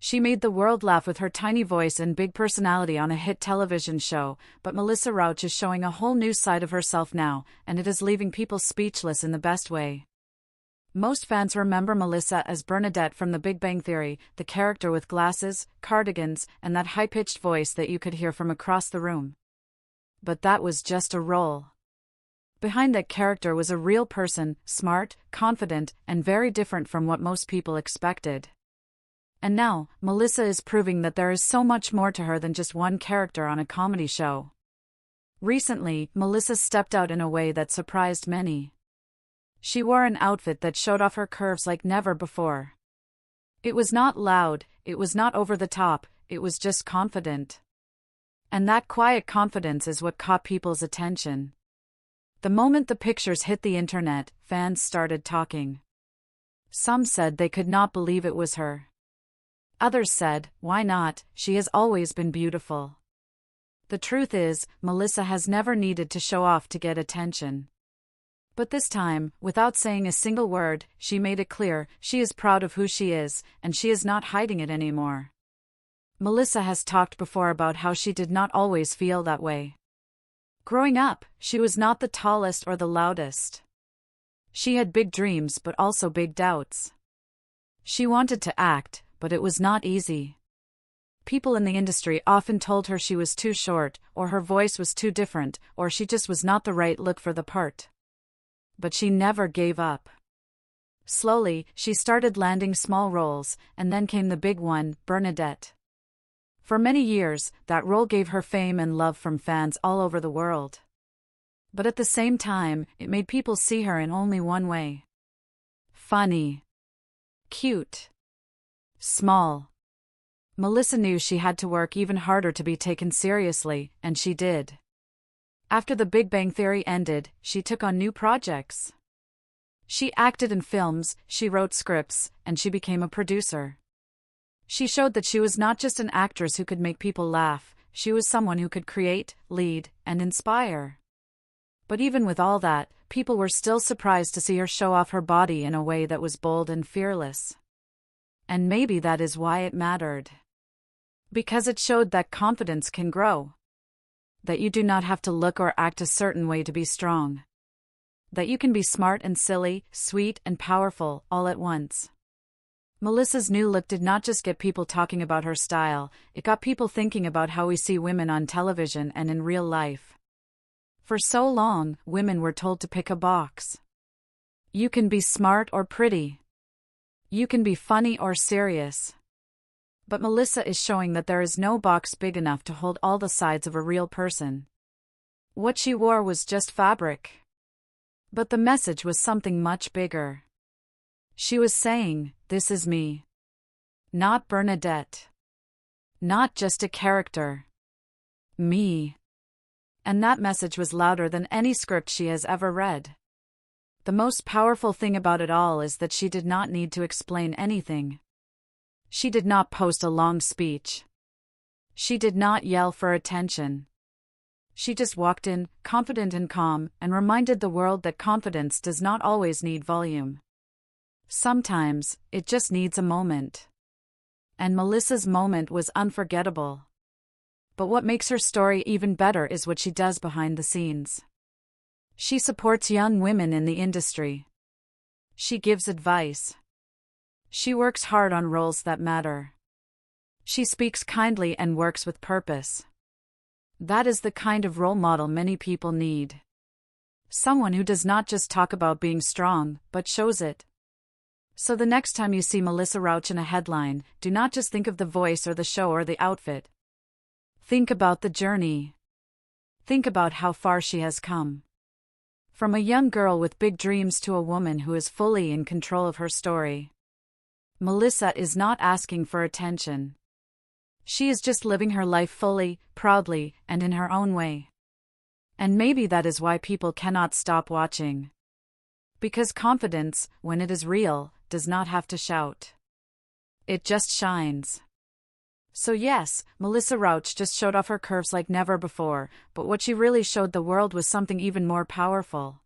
She made the world laugh with her tiny voice and big personality on a hit television show, but Melissa Rauch is showing a whole new side of herself now, and it is leaving people speechless in the best way. Most fans remember Melissa as Bernadette from The Big Bang Theory, the character with glasses, cardigans, and that high-pitched voice that you could hear from across the room. But that was just a role. Behind that character was a real person, smart, confident, and very different from what most people expected. And now, Melissa is proving that there is so much more to her than just one character on a comedy show. Recently, Melissa stepped out in a way that surprised many. She wore an outfit that showed off her curves like never before. It was not loud, it was not over the top, it was just confident. And that quiet confidence is what caught people's attention. The moment the pictures hit the internet, fans started talking. Some said they could not believe it was her. Others said, why not, she has always been beautiful. The truth is, Melissa has never needed to show off to get attention. But this time, without saying a single word, she made it clear she is proud of who she is, and she is not hiding it anymore. Melissa has talked before about how she did not always feel that way. Growing up, she was not the tallest or the loudest. She had big dreams but also big doubts. She wanted to act, but it was not easy. People in the industry often told her she was too short, or her voice was too different, or she just was not the right look for the part. But she never gave up. Slowly, she started landing small roles, and then came the big one, Bernadette. For many years, that role gave her fame and love from fans all over the world. But at the same time, it made people see her in only one way. Funny. Cute. Small. Melissa knew she had to work even harder to be taken seriously, and she did. After The Big Bang Theory ended, she took on new projects. She acted in films, she wrote scripts, and she became a producer. She showed that she was not just an actress who could make people laugh, she was someone who could create, lead, and inspire. But even with all that, people were still surprised to see her show off her body in a way that was bold and fearless. And maybe that is why it mattered. Because it showed that confidence can grow. That you do not have to look or act a certain way to be strong. That you can be smart and silly, sweet and powerful, all at once. Melissa's new look did not just get people talking about her style, it got people thinking about how we see women on television and in real life. For so long, women were told to pick a box. You can be smart or pretty. You can be funny or serious. But Melissa is showing that there is no box big enough to hold all the sides of a real person. What she wore was just fabric. But the message was something much bigger. She was saying, this is me. Not Bernadette. Not just a character. Me. And that message was louder than any script she has ever read. The most powerful thing about it all is that she did not need to explain anything. She did not post a long speech. She did not yell for attention. She just walked in, confident and calm, and reminded the world that confidence does not always need volume. Sometimes, it just needs a moment. And Melissa's moment was unforgettable. But what makes her story even better is what she does behind the scenes. She supports young women in the industry. She gives advice. She works hard on roles that matter. She speaks kindly and works with purpose. That is the kind of role model many people need. Someone who does not just talk about being strong, but shows it. So the next time you see Melissa Rauch in a headline, do not just think of the voice or the show or the outfit. Think about the journey. Think about how far she has come. From a young girl with big dreams to a woman who is fully in control of her story. Melissa is not asking for attention. She is just living her life fully, proudly, and in her own way. And maybe that is why people cannot stop watching. Because confidence, when it is real, does not have to shout. It just shines. So yes, Melissa Rauch just showed off her curves like never before, but what she really showed the world was something even more powerful.